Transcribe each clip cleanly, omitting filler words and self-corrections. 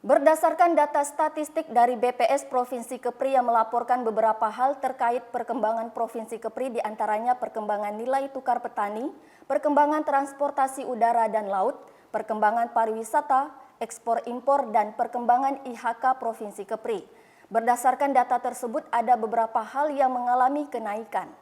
Berdasarkan data statistik dari BPS Provinsi Kepri yang melaporkan beberapa hal terkait perkembangan Provinsi Kepri, diantaranya perkembangan nilai tukar petani, perkembangan transportasi udara dan laut, perkembangan pariwisata, ekspor impor, dan perkembangan IHK Provinsi Kepri. Berdasarkan data tersebut, ada beberapa hal yang mengalami kenaikan.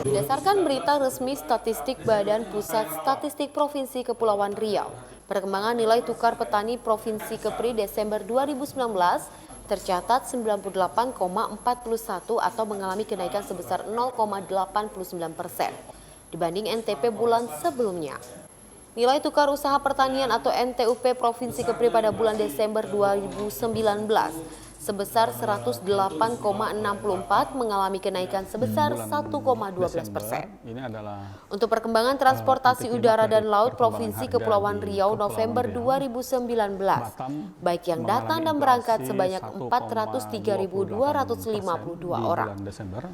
Berdasarkan berita resmi statistik Badan Pusat Statistik Provinsi Kepulauan Riau, perkembangan nilai tukar petani Provinsi Kepri Desember 2019 tercatat 98,41 atau mengalami kenaikan sebesar 0,89% dibanding NTP bulan sebelumnya. Nilai tukar usaha pertanian atau NTUP Provinsi Kepri pada bulan Desember 2019 sebesar 108,64 mengalami kenaikan sebesar 1,12%. Untuk perkembangan transportasi udara dan laut Provinsi Kepulauan Riau November 2019, baik yang datang dan berangkat sebanyak 403.252 orang.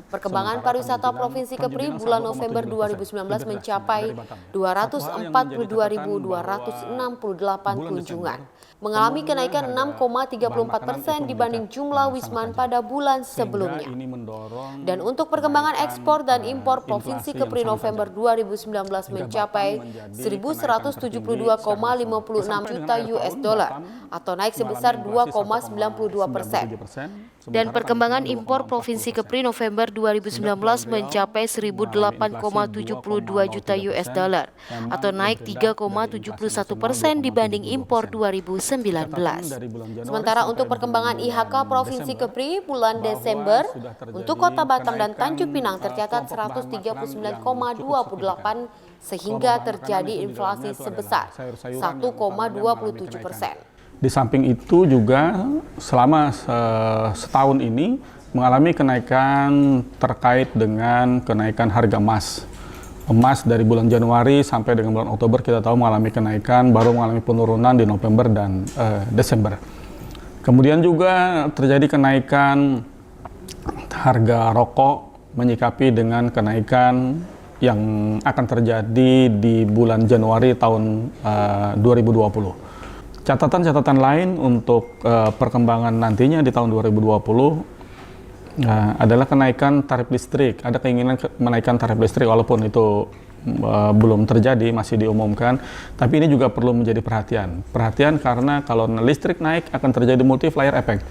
Perkembangan pariwisata Provinsi Kepri bulan November 2019 mencapai 242.268 kunjungan, mengalami kenaikan 6,34% dibanding jumlah wisman pada bulan sebelumnya. Dan untuk perkembangan ekspor dan impor Provinsi Kepri November 2019 mencapai 1.172,56 juta US dollar atau naik sebesar 2,92%. Dan perkembangan impor Provinsi Kepri November 2019 mencapai 1.008,72 juta US dollar atau naik 3,71% dibanding impor 2019. Sementara untuk perkembangan IHK Provinsi Kepri bulan Desember untuk Kota Batam dan Tanjung Pinang tercatat 139,28 sehingga terjadi inflasi sebesar 1,27%. Di samping itu juga selama setahun ini mengalami kenaikan terkait dengan kenaikan harga emas. Emas dari bulan Januari sampai dengan bulan Oktober kita tahu mengalami kenaikan, baru mengalami penurunan di November dan Desember. Kemudian juga terjadi kenaikan harga rokok menyikapi dengan kenaikan yang akan terjadi di bulan Januari tahun 2020. Catatan-catatan lain untuk perkembangan nantinya di tahun 2020 adalah kenaikan tarif listrik. Ada keinginan menaikkan tarif listrik walaupun itu belum terjadi, masih diumumkan. Tapi ini juga perlu menjadi perhatian. Perhatian karena kalau listrik naik akan terjadi multiplier effect.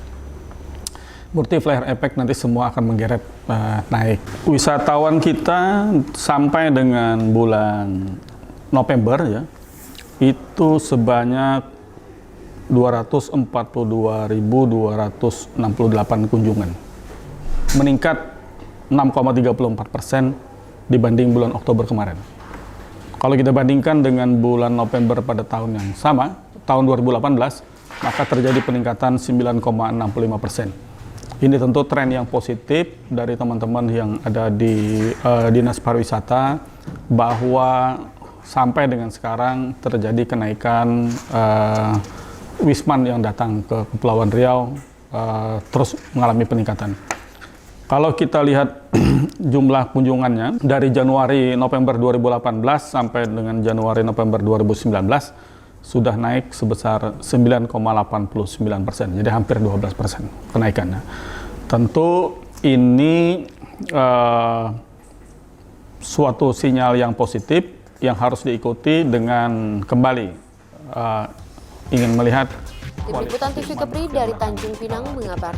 Multiplier effect nanti semua akan menggeret naik. Wisatawan kita sampai dengan bulan November ya, itu sebanyak 242.268 kunjungan, meningkat 6,34% dibanding bulan Oktober kemarin. Kalau kita bandingkan dengan bulan November pada tahun yang sama, tahun 2018, maka terjadi peningkatan 9,65%. Ini tentu tren yang positif dari teman-teman yang ada di Dinas Pariwisata, bahwa sampai dengan sekarang terjadi kenaikan wisman yang datang ke Kepulauan Riau terus mengalami peningkatan. Kalau kita lihat jumlah kunjungannya dari Januari November 2018 sampai dengan Januari November 2019 sudah naik sebesar 9,89%, jadi hampir 12% kenaikannya. Tentu ini suatu sinyal yang positif yang harus diikuti dengan kembali ingin melihat. Tim Liputan TV Kepri dari Tanjung Pinang mengabarkan.